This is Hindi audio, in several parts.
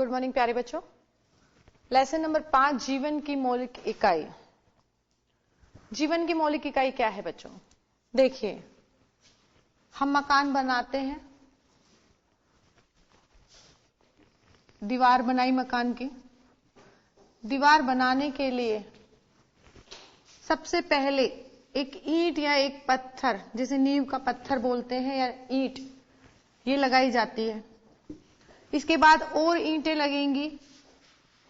गुड मॉर्निंग प्यारे बच्चों। लेसन नंबर 5, जीवन की मौलिक इकाई। जीवन की मौलिक इकाई क्या है बच्चों? देखिए, हम मकान बनाते हैं, दीवार बनाई मकान की। दीवार बनाने के लिए सबसे पहले एक ईंट या एक पत्थर, जिसे नींव का पत्थर बोलते हैं या ईंट, ये लगाई जाती है। इसके बाद और ईंटें लगेंगी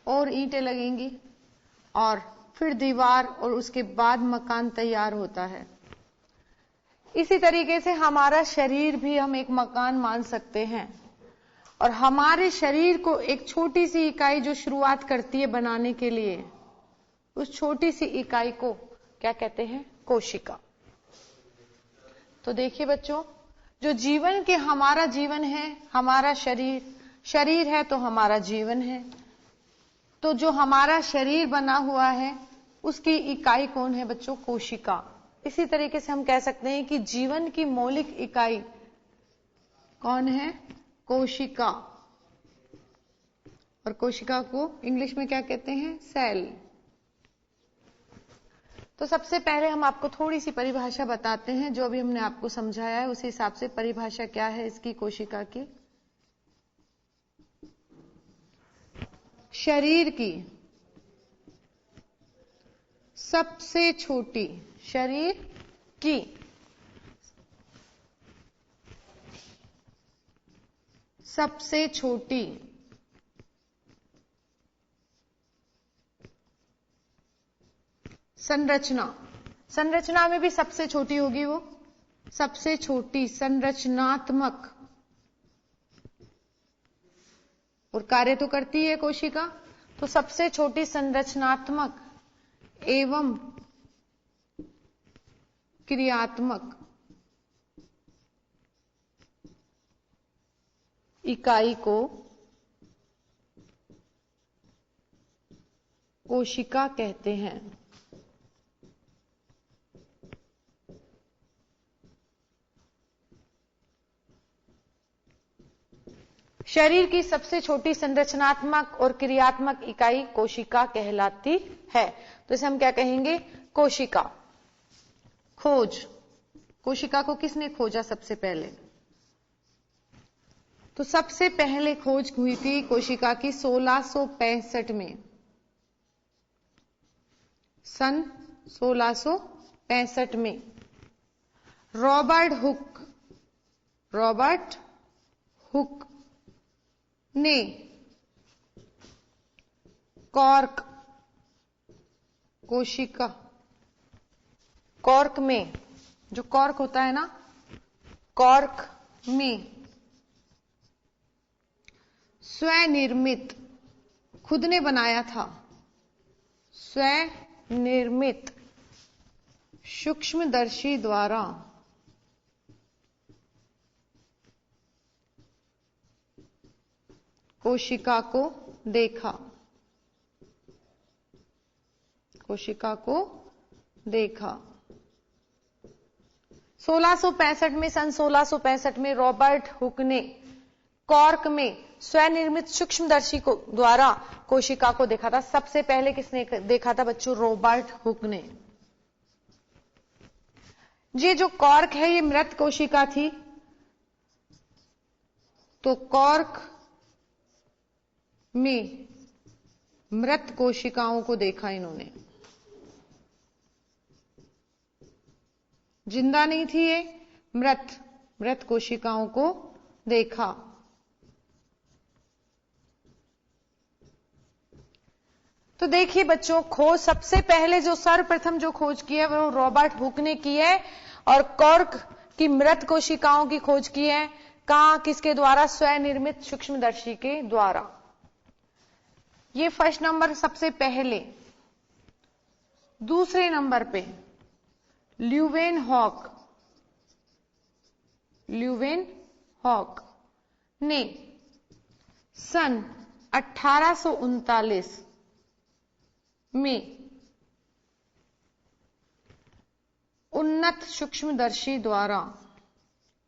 और ईंटें लगेंगी और फिर दीवार, और उसके बाद मकान तैयार होता है। इसी तरीके से हमारा शरीर भी हम एक मकान मान सकते हैं, और हमारे शरीर को एक छोटी सी इकाई जो शुरुआत करती है बनाने के लिए, उस छोटी सी इकाई को क्या कहते हैं? कोशिका। तो देखिए बच्चों, जो जीवन के, हमारा जीवन है, हमारा शरीर है तो हमारा जीवन है। तो जो हमारा शरीर बना हुआ है उसकी इकाई कौन है बच्चों? कोशिका। इसी तरीके से हम कह सकते हैं कि जीवन की मौलिक इकाई कौन है? कोशिका। और कोशिका को इंग्लिश में क्या कहते हैं? सेल। तो सबसे पहले हम आपको थोड़ी सी परिभाषा बताते हैं, जो अभी हमने आपको समझाया है उसी हिसाब से परिभाषा क्या है इसकी, कोशिका की। शरीर की सबसे छोटी, शरीर की सबसे छोटी संरचना में भी सबसे छोटी होगी वो, सबसे छोटी संरचनात्मक, और कार्य तो करती है कोशिका। तो सबसे छोटी संरचनात्मक एवं क्रियात्मक इकाई को कोशिका कहते हैं। शरीर की सबसे छोटी संरचनात्मक और क्रियात्मक इकाई कोशिका कहलाती है। तो इसे हम क्या कहेंगे? कोशिका। खोज, कोशिका को किसने खोजा सबसे पहले? तो सबसे पहले खोज हुई थी कोशिका की 1665 में, सन 1665 में रॉबर्ट हुक ने कॉर्क कोशिका, कॉर्क में, जो कॉर्क होता है ना, कॉर्क में स्वनिर्मित, खुद ने बनाया था, स्वनिर्मित सूक्ष्मदर्शी द्वारा कोशिका को देखा, कोशिका को देखा। 1665 में, सन 1665 में रॉबर्ट हुक ने कॉर्क में स्वनिर्मित सूक्ष्मदर्शी को द्वारा कोशिका को देखा था। सबसे पहले किसने देखा था बच्चों? रॉबर्ट हुक ने। ये जो कॉर्क है ये मृत कोशिका थी, तो कॉर्क में मृत कोशिकाओं को देखा इन्होंने, जिंदा नहीं थी ये, मृत कोशिकाओं को देखा। तो देखिए बच्चों, खोज सबसे पहले जो सर्वप्रथम जो खोज की है वो रॉबर्ट हुक ने की है, और कॉर्क की मृत कोशिकाओं की खोज की है। कहां? किसके द्वारा? स्वनिर्मित सूक्ष्मदर्शी के द्वारा। ये फर्स्ट नंबर सबसे पहले। दूसरे नंबर पे ल्यूवेनहॉक ने सन 1839 में उन्नत सूक्ष्मदर्शी द्वारा,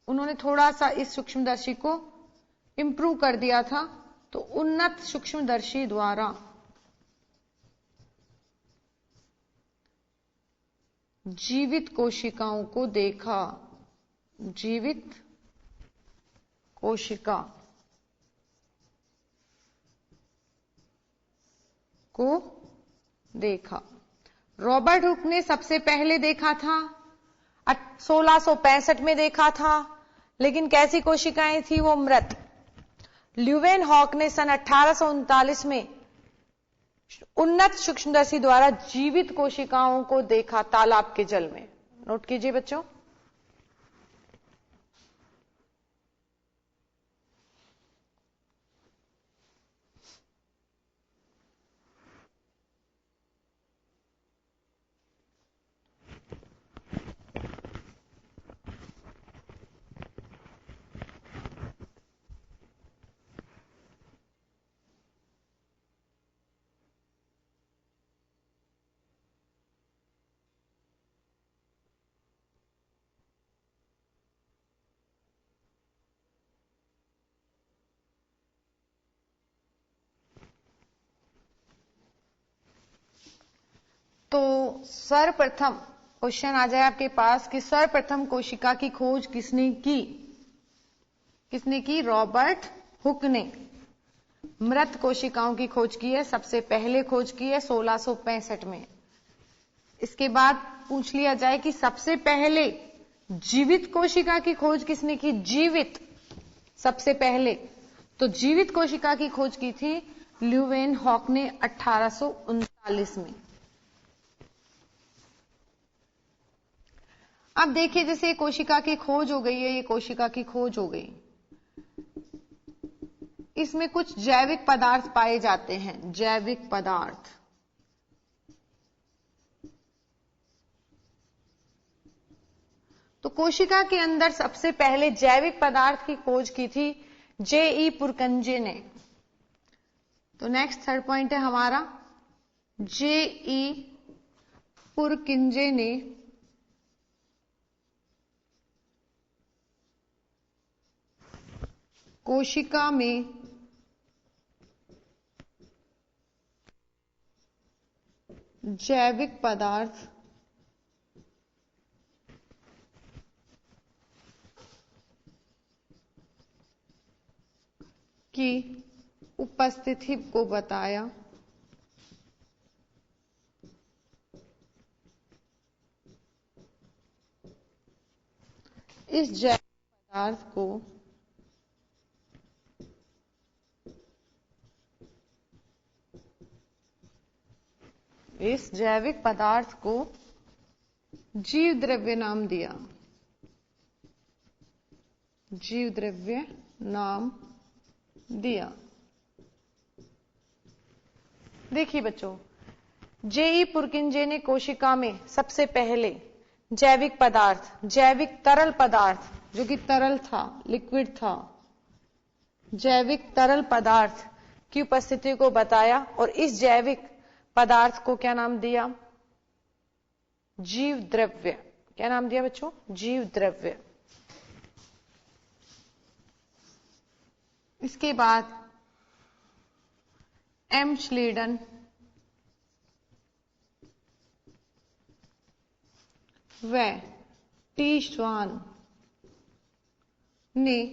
उन्होंने थोड़ा सा इस सूक्ष्मदर्शी को इंप्रूव कर दिया था, तो उन्नत सूक्ष्मदर्शी द्वारा जीवित कोशिकाओं को देखा, जीवित कोशिका को देखा। रॉबर्ट हुक ने सबसे पहले देखा था 1665 में देखा था, लेकिन कैसी कोशिकाएं थी वो? मृत। ल्यूवेनहॉक ने सन 1839 में उन्नत सूक्ष्मदर्शी द्वारा जीवित कोशिकाओं को देखा तालाब के जल में। नोट कीजिए बच्चों। तो सर्वप्रथम क्वेश्चन आ जाए आपके पास कि सर्वप्रथम कोशिका की खोज किसने की? किसने की? रॉबर्ट हुक ने मृत कोशिकाओं की खोज की है, सबसे पहले खोज की है 1665 में। इसके बाद पूछ लिया जाए कि सबसे पहले जीवित कोशिका की खोज किसने की? जीवित सबसे पहले, तो जीवित कोशिका की खोज की थी ल्यूवेनहॉक ने 1839 में। अब देखिए, जैसे कोशिका की खोज हो गई है, ये कोशिका की खोज हो गई, इसमें कुछ जैविक पदार्थ पाए जाते हैं। जैविक पदार्थ, तो कोशिका के अंदर सबसे पहले जैविक पदार्थ की खोज की थी J.E. पुरकंजे ने। तो नेक्स्ट थर्ड पॉइंट है हमारा, J.E. पुरकिंजे ने कोशिका में जैविक पदार्थ की उपस्थिति को बताया। इस जैविक पदार्थ को जीव द्रव्य नाम दिया। जीव द्रव्य नाम दिया। देखिए बच्चों, J.E. पुरकिंजे ने कोशिका में सबसे पहले जैविक पदार्थ, जैविक तरल पदार्थ, जो कि तरल था, लिक्विड था, जैविक तरल पदार्थ की उपस्थिति को बताया और इस जैविक पदार्थ को क्या नाम दिया? जीव द्रव्य। क्या नाम दिया बच्चों? जीव द्रव्य। इसके बाद एम श्लीडन व टी श्वान ने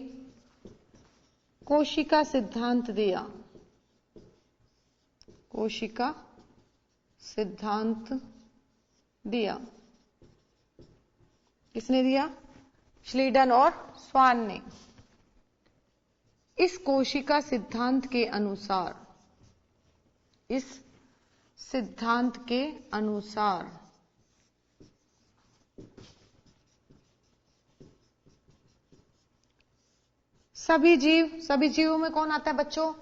कोशिका सिद्धांत दिया। कोशिका सिद्धांत दिया। किसने दिया? श्लीडन और स्वान ने। इस कोशिका सिद्धांत के अनुसार, इस सिद्धांत के अनुसार सभी जीवों में कौन आता है बच्चों?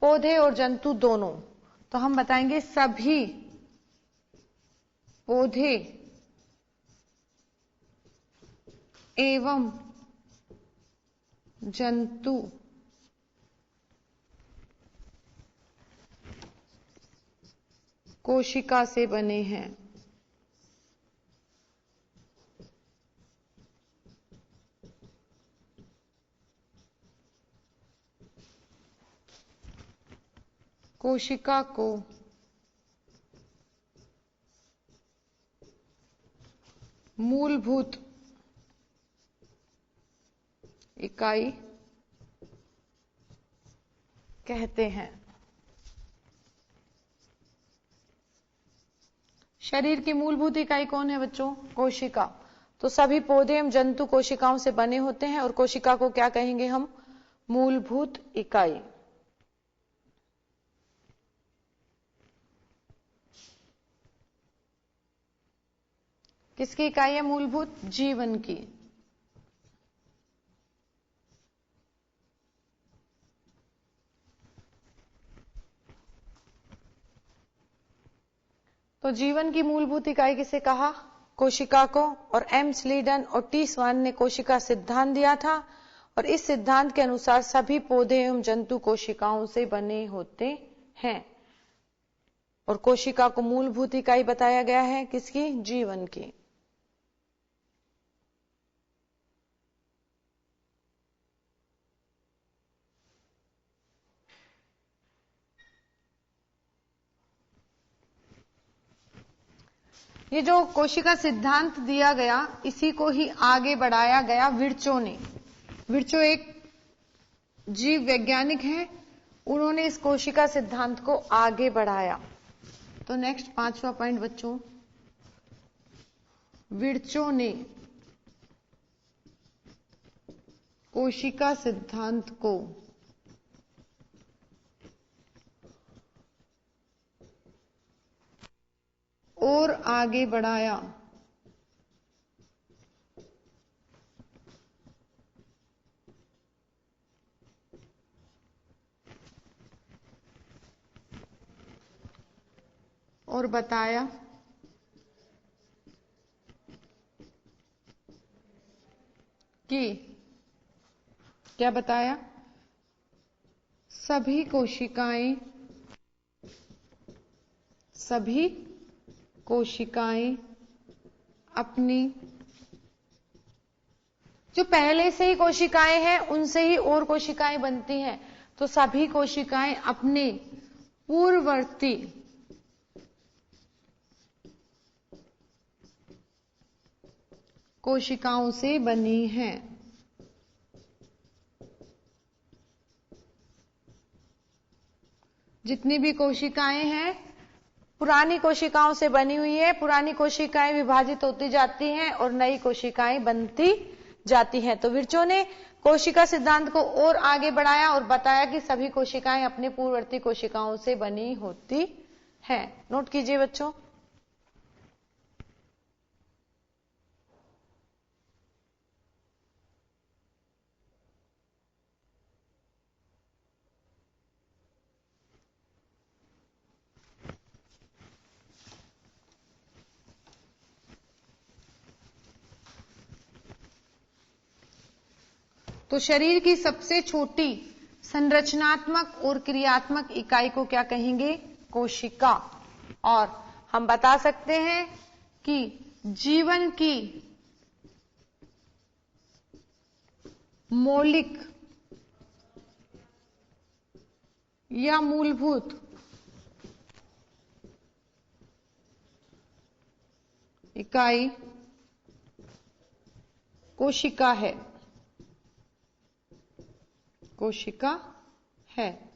पौधे और जंतु दोनों। तो हम बताएंगे सभी पौधे एवं जंतु कोशिका से बने हैं। कोशिका को मूलभूत इकाई कहते हैं। शरीर की मूलभूत इकाई कौन है बच्चों? कोशिका। तो सभी पौधे एवं जंतु कोशिकाओं से बने होते हैं और कोशिका को क्या कहेंगे हम? मूलभूत इकाई। किसकी इकाई है मूलभूत? जीवन की। तो जीवन की मूलभूत इकाई किसे कहा? कोशिका को। और एम स्लीडन और टी स्वान ने कोशिका सिद्धांत दिया था और इस सिद्धांत के अनुसार सभी पौधे एवं जंतु कोशिकाओं से बने होते हैं और कोशिका को मूलभूत इकाई बताया गया है किसकी? जीवन की। ये जो कोशिका सिद्धांत दिया गया इसी को ही आगे बढ़ाया गया विर्चो ने। विर्चो एक जीव वैज्ञानिक हैं, उन्होंने इस कोशिका सिद्धांत को आगे बढ़ाया। तो नेक्स्ट 5वां पॉइंट बच्चों, विर्चो ने कोशिका सिद्धांत को और आगे बढ़ाया। और बताया कि क्या बताया? सभी कोशिकाएं अपनी जो पहले से ही कोशिकाएं हैं उनसे ही और कोशिकाएं बनती हैं। तो सभी कोशिकाएं अपने पूर्ववर्ती कोशिकाओं से बनी हैं। जितनी भी कोशिकाएं हैं पुरानी कोशिकाओं से बनी हुई है। पुरानी कोशिकाएं विभाजित होती जाती हैं और नई कोशिकाएं बनती जाती हैं। तो विर्चो ने कोशिका सिद्धांत को और आगे बढ़ाया और बताया कि सभी कोशिकाएं अपने पूर्ववर्ती कोशिकाओं से बनी होती हैं। नोट कीजिए बच्चों। तो शरीर की सबसे छोटी संरचनात्मक और क्रियात्मक इकाई को क्या कहेंगे? कोशिका। और हम बता सकते हैं कि जीवन की मौलिक या मूलभूत इकाई कोशिका है। कोशिका है।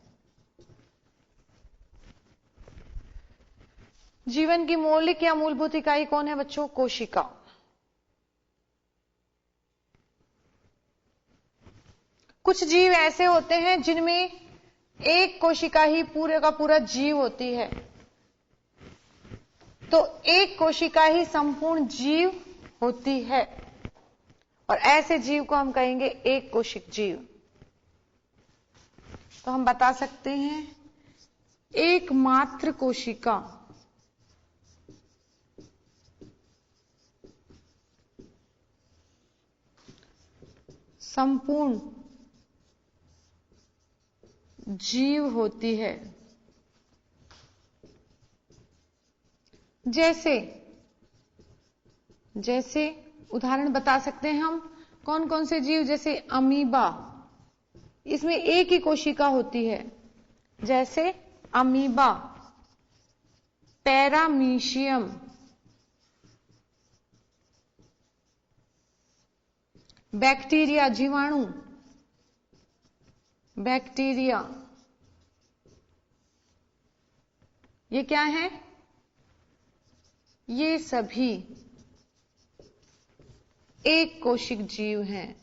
जीवन की मौलिक या मूलभूत इकाई कौन है बच्चों? कोशिका। कुछ जीव ऐसे होते हैं जिनमें एक कोशिका ही पूरे का पूरा जीव होती है। तो एक कोशिका ही संपूर्ण जीव होती है और ऐसे जीव को हम कहेंगे एक कोशिक जीव। तो हम बता सकते हैं एकमात्र कोशिका संपूर्ण जीव होती है। जैसे उदाहरण बता सकते हैं हम कौन कौन से जीव? जैसे अमीबा, इसमें एक ही कोशिका होती है। जैसे अमीबा, पैरामीशियम, बैक्टीरिया, जीवाणु, बैक्टीरिया, ये क्या है? ये सभी एक कोशिक जीव हैं।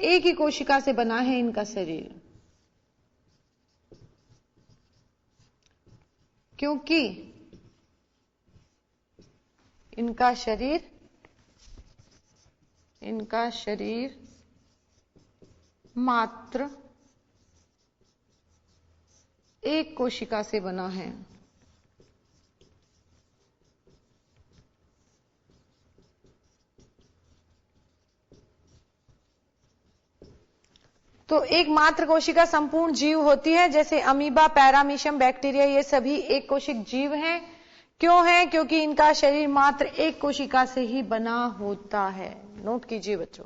एक ही कोशिका से बना है इनका शरीर, क्योंकि इनका शरीर मात्र एक कोशिका से बना है। तो एक मात्र कोशिका संपूर्ण जीव होती है, जैसे अमीबा, पैरामीशियम, बैक्टीरिया, ये सभी एक कोशिक जीव हैं। क्यों है? क्योंकि इनका शरीर मात्र एक कोशिका से ही बना होता है। नोट कीजिए बच्चों।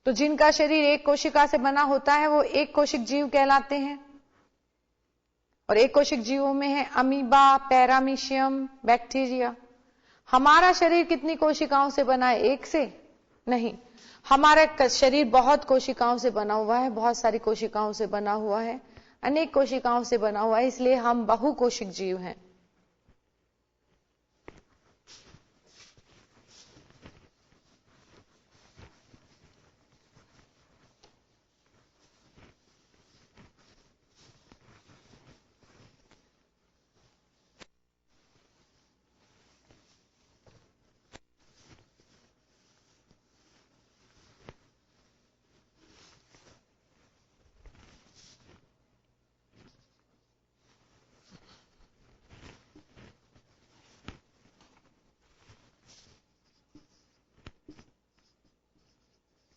तो जिनका शरीर एक कोशिका से बना होता है वो एक कोशिक जीव कहलाते हैं। और एक कोशिक जीवों में है अमीबा, पैरामीशियम, बैक्टीरिया। हमारा शरीर कितनी कोशिकाओं से बना है? एक से नहीं, हमारा शरीर बहुत कोशिकाओं से बना हुआ है, बहुत सारी कोशिकाओं से बना हुआ है, अनेक कोशिकाओं से बना हुआ है, इसलिए हम बहुकोशिक जीव हैं।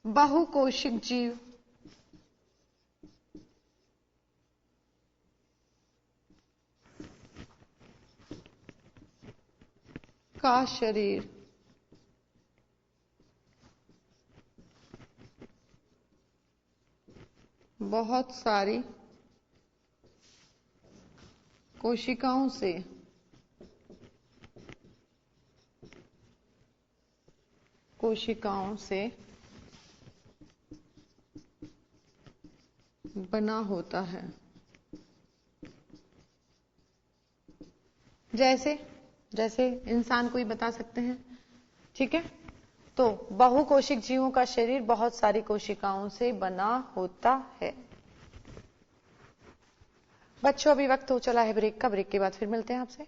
बहुकोशिक जीव का शरीर बहुत सारी कोशिकाओं से बना होता है। जैसे इंसान को ही बता सकते हैं, ठीक है। तो बहुकोशिक जीवों का शरीर बहुत सारी कोशिकाओं से बना होता है। बच्चों अभी वक्त हो चला है ब्रेक का, ब्रेक के बाद फिर मिलते हैं आपसे।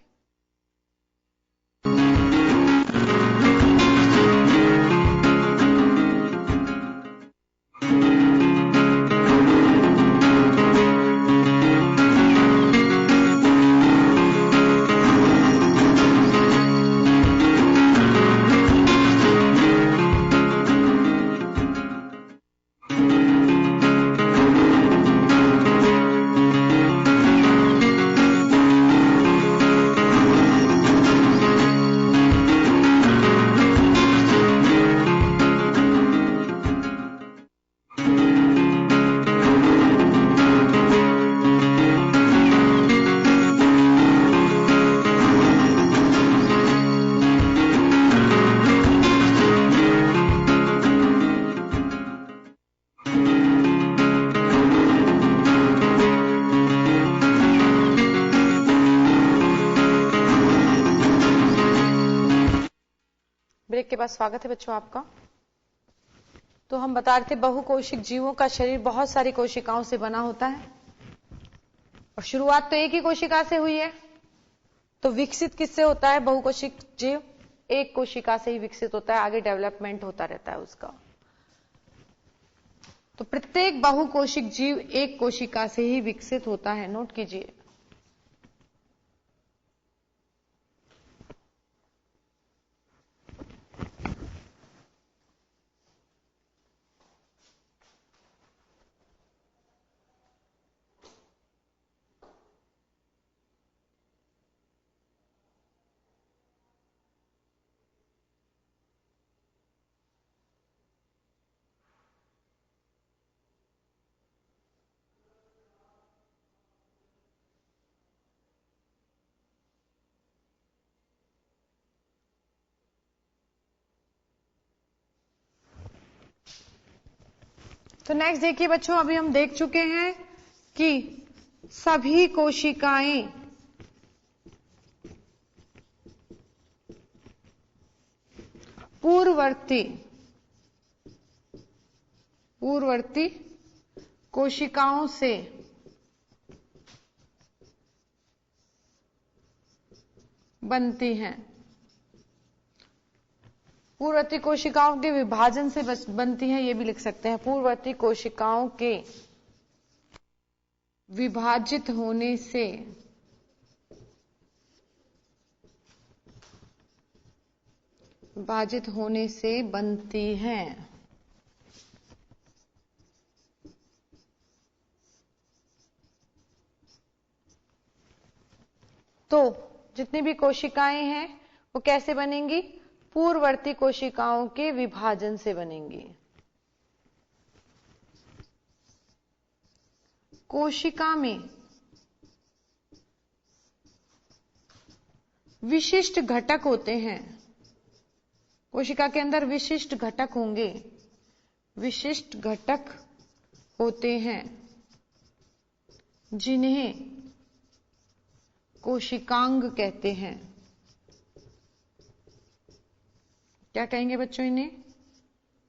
ब्रेक के बाद स्वागत है बच्चों आपका। तो हम बता रहे थे बहुकोशिक जीवों का शरीर बहुत सारी कोशिकाओं से बना होता है और शुरुआत तो एक ही कोशिका से हुई है। तो विकसित किससे होता है? बहुकोशिक जीव एक कोशिका से ही विकसित होता है, आगे डेवलपमेंट होता रहता है उसका। तो प्रत्येक बहुकोशिक जीव एक कोशिका से ही विकसित होता है। नोट कीजिए। तो नेक्स्ट देखिए बच्चों, अभी हम देख चुके हैं कि सभी कोशिकाएं पूर्ववर्ती कोशिकाओं से बनती हैं। पूर्ववर्ती कोशिकाओं के विभाजन से बनती हैं, ये भी लिख सकते हैं। पूर्ववर्ती कोशिकाओं के विभाजित होने से बनती हैं। तो जितनी भी कोशिकाएं हैं वो कैसे बनेंगी? पूर्ववर्ती कोशिकाओं के विभाजन से बनेंगी। कोशिका में विशिष्ट घटक होते हैं। कोशिका के अंदर विशिष्ट घटक होंगे, विशिष्ट घटक होते हैं जिन्हें कोशिकांग कहते हैं। क्या कहेंगे बच्चों इन्हें?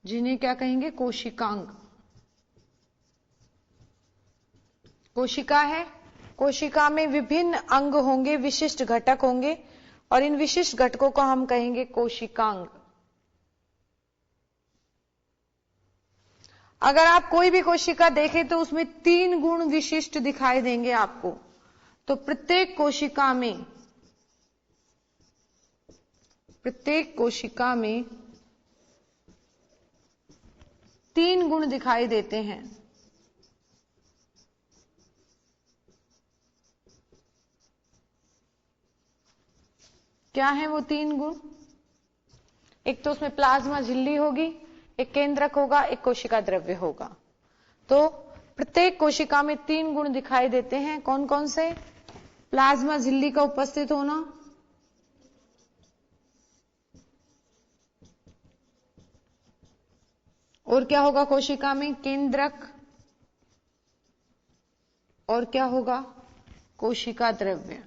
जिन्हें क्या कहेंगे? कोशिकांग। कोशिका है, कोशिका में विभिन्न अंग होंगे, विशिष्ट घटक होंगे, और इन विशिष्ट घटकों को हम कहेंगे कोशिकांग। अगर आप कोई भी कोशिका देखें तो उसमें 3 गुण विशिष्ट दिखाई देंगे आपको। तो प्रत्येक कोशिका में 3 गुण दिखाई देते हैं। क्या है वो 3 गुण? एक तो उसमें प्लाज्मा झिल्ली होगी, एक केंद्रक होगा, एक कोशिका द्रव्य होगा। तो प्रत्येक कोशिका में 3 गुण दिखाई देते हैं। कौन कौन से? प्लाज्मा झिल्ली का उपस्थित होना, और क्या होगा कोशिका में? केंद्रक, और क्या होगा? कोशिका द्रव्य।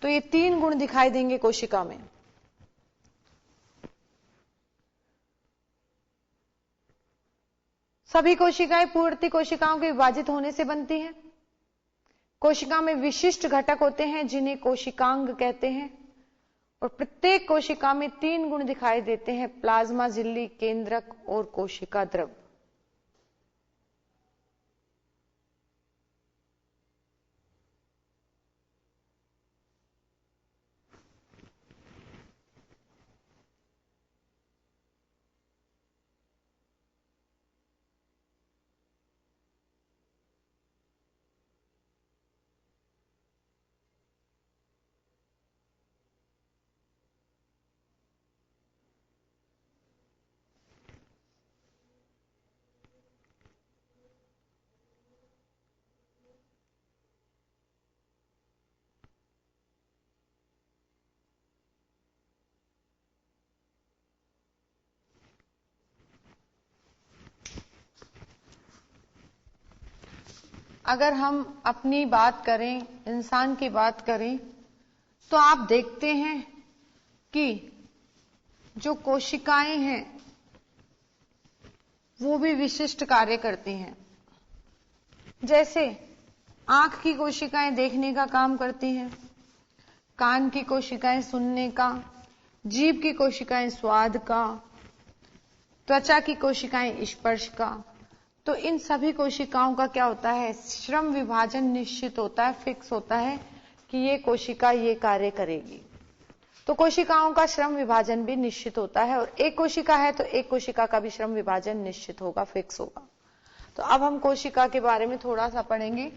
तो ये 3 गुण दिखाई देंगे कोशिका में। सभी कोशिकाएं पूर्ववर्ती कोशिकाओं के विभाजित होने से बनती हैं। कोशिका में विशिष्ट घटक होते हैं जिन्हें कोशिकांग कहते हैं, और प्रत्येक कोशिका में 3 गुण दिखाई देते हैं: प्लाज्मा झिल्ली, केंद्रक और कोशिका द्रव्य। अगर हम अपनी बात करें, इंसान की बात करें, तो आप देखते हैं कि जो कोशिकाएं हैं वो भी विशिष्ट कार्य करती हैं। जैसे आंख की कोशिकाएं देखने का काम करती हैं, कान की कोशिकाएं सुनने का, जीभ की कोशिकाएं स्वाद का, त्वचा की कोशिकाएं स्पर्श का। तो इन सभी कोशिकाओं का क्या होता है? श्रम विभाजन निश्चित होता है, फिक्स होता है कि ये कोशिका ये कार्य करेगी। तो कोशिकाओं का श्रम विभाजन भी निश्चित होता है, और एक कोशिका है तो एक कोशिका का भी श्रम विभाजन निश्चित होगा, फिक्स होगा। तो अब हम कोशिका के बारे में थोड़ा सा पढ़ेंगे।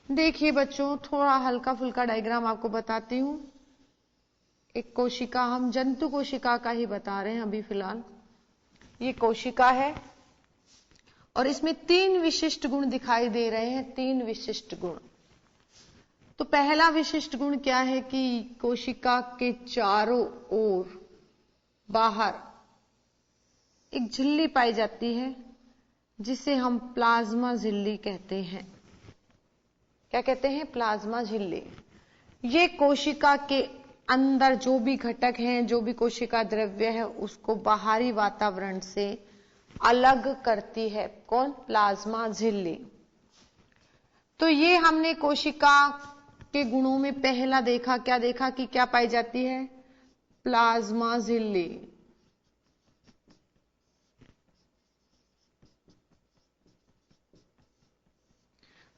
देखिए बच्चों, थोड़ा हल्का फुल्का डायग्राम आपको बताती हूं। एक कोशिका, हम जंतु कोशिका का ही बता रहे हैं अभी फिलहाल। ये कोशिका है और इसमें 3 विशिष्ट गुण दिखाई दे रहे हैं, 3 विशिष्ट गुण। तो पहला विशिष्ट गुण क्या है कि कोशिका के चारों ओर बाहर एक झिल्ली पाई जाती है जिसे हम प्लाज्मा झिल्ली कहते हैं। क्या कहते हैं? प्लाज्मा झिल्ली। ये कोशिका के अंदर जो भी घटक हैं, जो भी कोशिका द्रव्य है, उसको बाहरी वातावरण से अलग करती है। कौन? प्लाज्मा झिल्ली। तो ये हमने कोशिका के गुणों में पहला देखा। क्या देखा? कि क्या पाई जाती है? प्लाज्मा झिल्ली।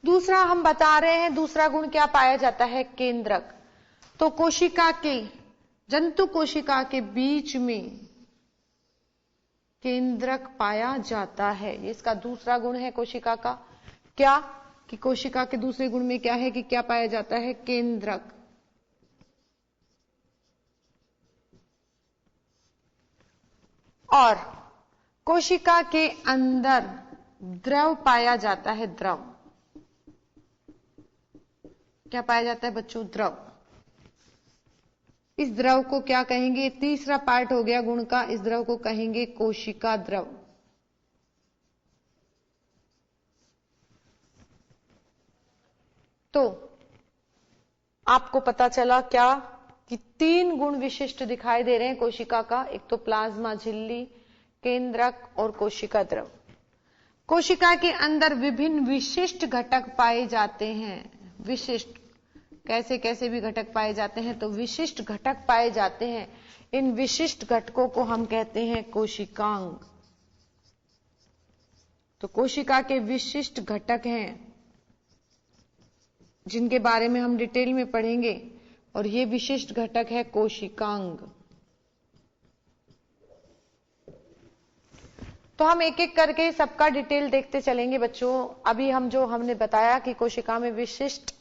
दूसरा हम बता रहे हैं, दूसरा गुण क्या पाया जाता है? केंद्रक। तो कोशिका के, जंतु कोशिका के बीच में केंद्रक पाया जाता है। ये इसका दूसरा गुण है कोशिका का। क्या? कि कोशिका के दूसरे गुण में क्या है कि क्या पाया जाता है? केंद्रक। और कोशिका के अंदर द्रव पाया जाता है। द्रव क्या पाया जाता है बच्चों? द्रव। इस द्रव को क्या कहेंगे? तीसरा पार्ट हो गया गुण का। इस द्रव को कहेंगे कोशिका द्रव। तो आपको पता चला क्या कि 3 गुण विशिष्ट दिखाई दे रहे हैं कोशिका का। एक तो प्लाज्मा झिल्ली, केंद्रक और कोशिका द्रव। कोशिका के अंदर विभिन्न विशिष्ट घटक पाए जाते हैं। विशिष्ट कैसे कैसे भी घटक पाए जाते हैं, तो विशिष्ट घटक पाए जाते हैं। इन विशिष्ट घटकों को हम कहते हैं कोशिकांग। तो कोशिका के विशिष्ट घटक हैं जिनके बारे में हम डिटेल में पढ़ेंगे, और ये विशिष्ट घटक है कोशिकांग। तो हम एक एक करके सबका डिटेल देखते चलेंगे बच्चों। अभी हम जो हमने बताया कि कोशिका में विशिष्ट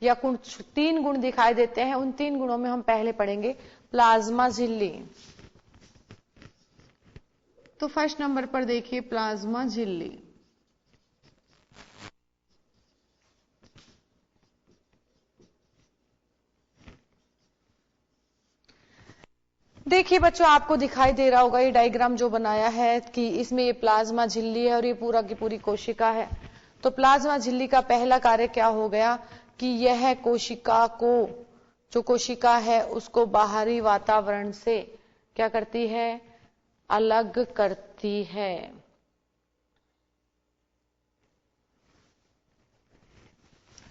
या कुछ 3 गुण दिखाई देते हैं, उन 3 गुणों में हम पहले पढ़ेंगे प्लाज्मा झिल्ली। तो फर्स्ट नंबर पर देखिए प्लाज्मा झिल्ली। देखिए बच्चों, आपको दिखाई दे रहा होगा ये डायग्राम जो बनाया है कि इसमें ये प्लाज्मा झिल्ली है और ये पूरा की पूरी कोशिका है। तो प्लाज्मा झिल्ली का पहला कार्य क्या हो गया कि यह कोशिका को, जो कोशिका है उसको बाहरी वातावरण से क्या करती है? अलग करती है।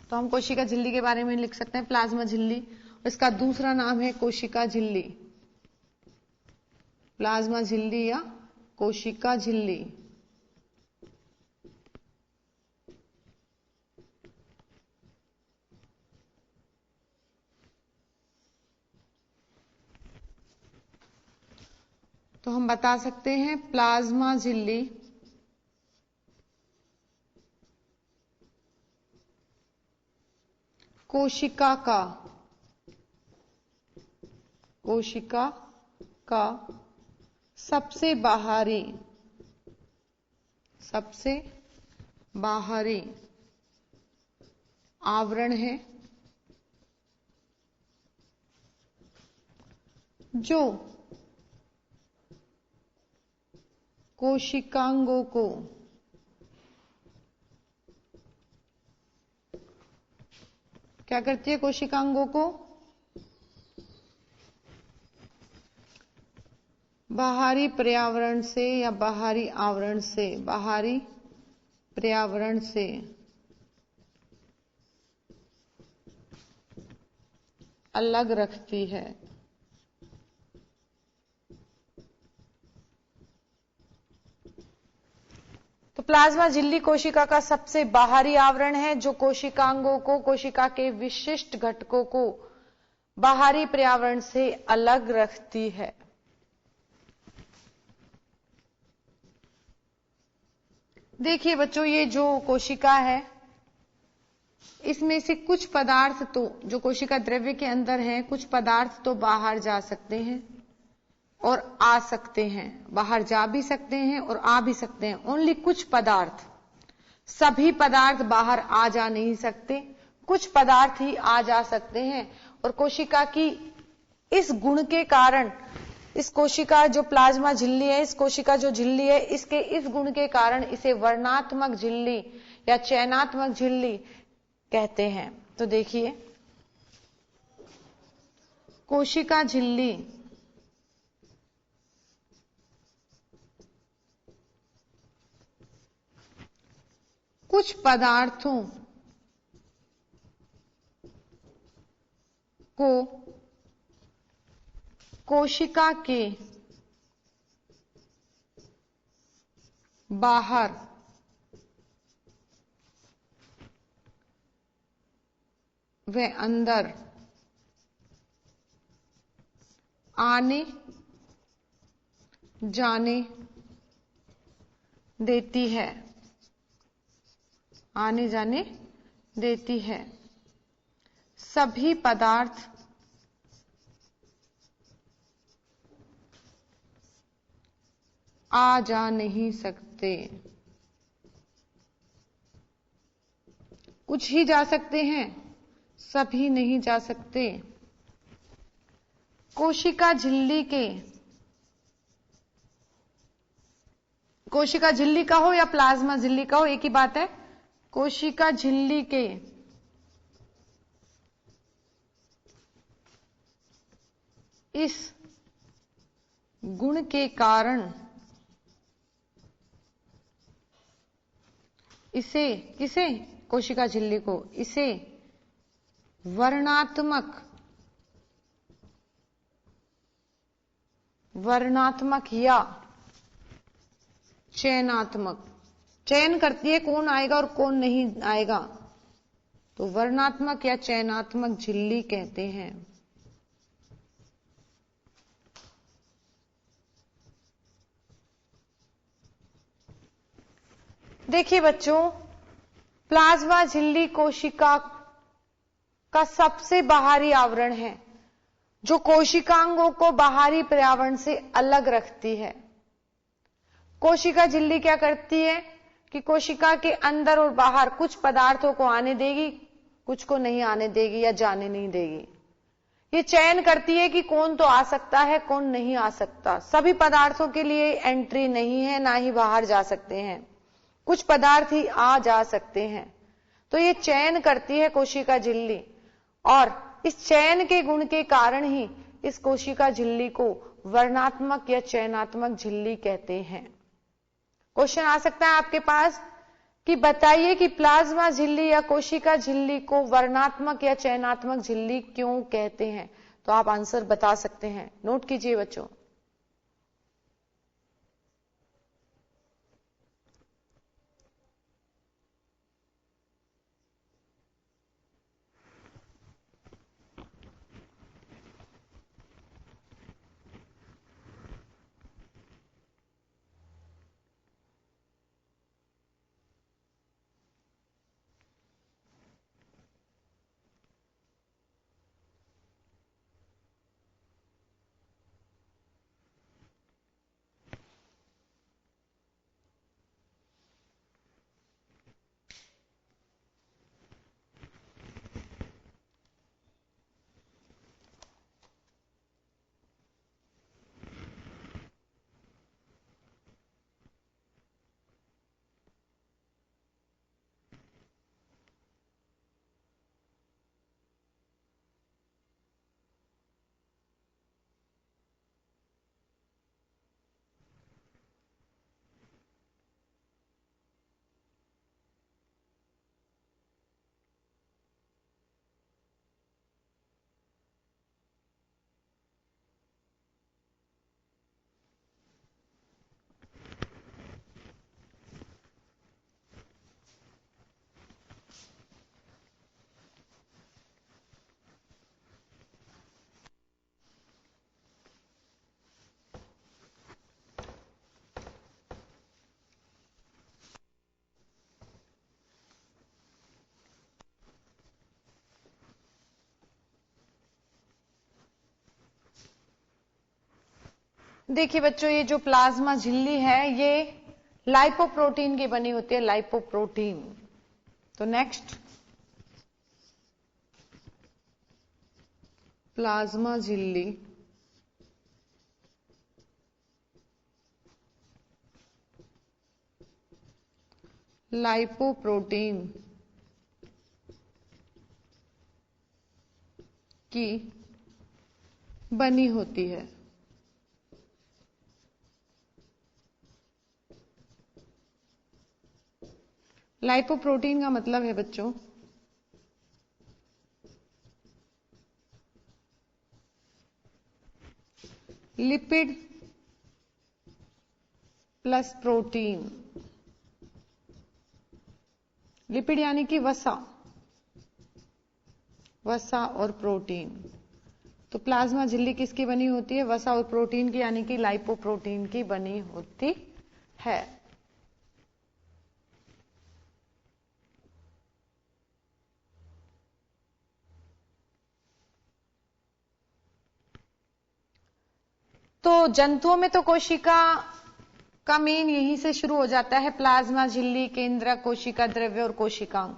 तो हम कोशिका झिल्ली के बारे में लिख सकते हैं प्लाज्मा झिल्ली। इसका दूसरा नाम है कोशिका झिल्ली। प्लाज्मा झिल्ली या कोशिका झिल्ली। तो हम बता सकते हैं प्लाज्मा झिल्ली कोशिका का सबसे बाहरी आवरण है, जो कोशिकांगों को क्या करती है? कोशिकांगों को बाहरी पर्यावरण से या बाहरी आवरण से, बाहरी पर्यावरण से अलग रखती है। तो प्लाज्मा झिल्ली कोशिका का सबसे बाहरी आवरण है जो कोशिकांगों को, कोशिका के विशिष्ट घटकों को बाहरी पर्यावरण से अलग रखती है। देखिए बच्चों, ये जो कोशिका है इसमें से कुछ पदार्थ तो जो कोशिका द्रव्य के अंदर है, कुछ पदार्थ तो बाहर जा सकते हैं और आ सकते हैं। बाहर जा भी सकते हैं और आ भी सकते हैं। ओनली कुछ पदार्थ, सभी पदार्थ बाहर आ जा नहीं सकते। कुछ पदार्थ ही आ जा सकते हैं। और कोशिका की इस गुण के कारण, इस कोशिका जो प्लाज्मा झिल्ली है, इस कोशिका जो झिल्ली है, इसके इस गुण के कारण इसे वर्णात्मक झिल्ली या चयनात्मक झिल्ली कहते हैं। तो देखिए, कोशिका झिल्ली कुछ पदार्थों को कोशिका के बाहर व अंदर आने जाने देती है, आने जाने देती है। सभी पदार्थ आ जा नहीं सकते, कुछ ही जा सकते हैं, सभी नहीं जा सकते। कोशिका झिल्ली के, कोशिका झिल्ली का हो या प्लाज्मा झिल्ली का हो, एक ही बात है। कोशिका झिल्ली के इस गुण के कारण इसे, किसे, कोशिका झिल्ली को, इसे वर्णात्मक या चयनात्मक, चयन करती है कौन आएगा और कौन नहीं आएगा, तो वर्णात्मक या चयनात्मक झिल्ली कहते हैं। देखिए बच्चों, प्लाज्मा झिल्ली कोशिका का सबसे बाहरी आवरण है जो कोशिकांगों को बाहरी पर्यावरण से अलग रखती है। कोशिका झिल्ली क्या करती है कि कोशिका के अंदर और बाहर कुछ पदार्थों को आने देगी, कुछ को नहीं आने देगी या जाने नहीं देगी। ये चयन करती है कि कौन तो आ सकता है, कौन नहीं आ सकता। सभी पदार्थों के लिए एंट्री नहीं है, ना ही बाहर जा सकते हैं, कुछ पदार्थ ही आ जा सकते हैं। तो ये चयन करती है कोशिका झिल्ली, और इस चयन के गुण के कारण ही इस कोशिका झिल्ली को वर्णात्मक या चयनात्मक झिल्ली कहते हैं। क्वेश्चन आ सकता है आपके पास कि बताइए कि प्लाज्मा झिल्ली या कोशिका झिल्ली को वर्णात्मक या चयनात्मक झिल्ली क्यों कहते हैं। तो आप आंसर बता सकते हैं, नोट कीजिए बच्चों। देखिए बच्चों, ये जो प्लाज्मा झिल्ली है ये लाइपोप्रोटीन की बनी होती है, लाइपोप्रोटीन। तो नेक्स्ट, प्लाज्मा झिल्ली लाइपोप्रोटीन की बनी होती है। लाइपोप्रोटीन का मतलब है बच्चों लिपिड प्लस प्रोटीन। लिपिड यानी कि वसा और प्रोटीन। तो प्लाज्मा झिल्ली किसकी बनी होती है? वसा और प्रोटीन की, यानी कि लाइपोप्रोटीन की बनी होती है। तो जंतुओं में तो कोशिका का मेन यहीं से शुरू हो जाता है, प्लाज्मा झिल्ली, केंद्रक, कोशिका द्रव्य और कोशिकांग।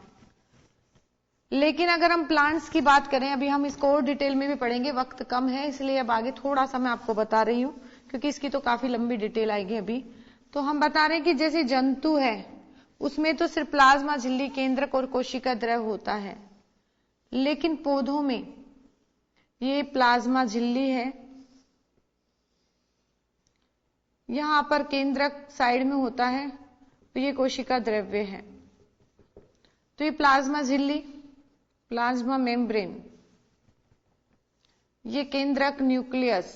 लेकिन अगर हम प्लांट्स की बात करें, अभी हम इसको और डिटेल में भी पढ़ेंगे, वक्त कम है इसलिए अब आगे थोड़ा सा मैं आपको बता रही हूं, क्योंकि इसकी तो काफी लंबी डिटेल आएगी अभी। तो हम बता रहे हैं कि जैसे जंतु है उसमें तो सिर्फ प्लाज्मा झिल्ली, केंद्रक और कोशिका द्रव्य होता है, लेकिन पौधों में ये प्लाज्मा झिल्ली है, यहां पर केंद्रक साइड में होता है, तो ये कोशिका द्रव्य है। तो ये प्लाज्मा झिल्ली, प्लाज्मा मेम्ब्रेन, ये केंद्रक न्यूक्लियस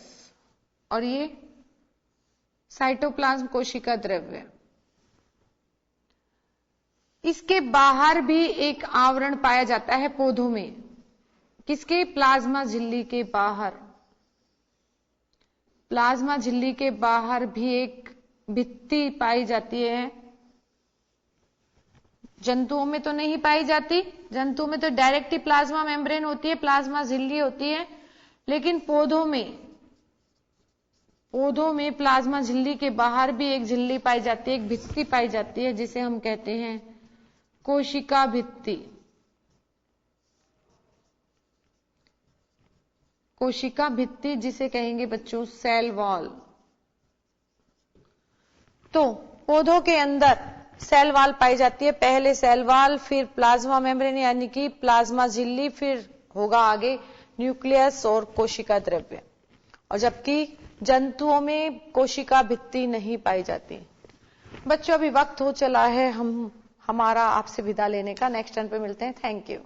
और ये साइटोप्लाज्म कोशिका द्रव्य। इसके बाहर भी एक आवरण पाया जाता है पौधों में। किसके? प्लाज्मा झिल्ली के बाहर। प्लाज्मा झिल्ली के बाहर भी एक भित्ति पाई जाती है। जंतुओं में तो नहीं पाई जाती, जंतुओं में तो डायरेक्ट ही प्लाज्मा मेम्ब्रेन होती है, प्लाज्मा झिल्ली होती है। लेकिन पौधों में प्लाज्मा झिल्ली के बाहर भी एक झिल्ली पाई जाती है, एक भित्ति पाई जाती है, जिसे हम कहते हैं कोशिका भित्ति। कोशिका भित्ति जिसे कहेंगे बच्चों सेल वॉल। तो पौधों के अंदर सेल वॉल पाई जाती है, पहले सेल वॉल, फिर प्लाज्मा मेम्ब्रेन यानी कि प्लाज्मा झिल्ली, फिर होगा आगे न्यूक्लियस और कोशिका द्रव्य। और जबकि जंतुओं में कोशिका भित्ति नहीं पाई जाती। बच्चों अभी वक्त हो चला है हमारा आपसे विदा लेने का। नेक्स्ट टर्न पे मिलते हैं। Thank you.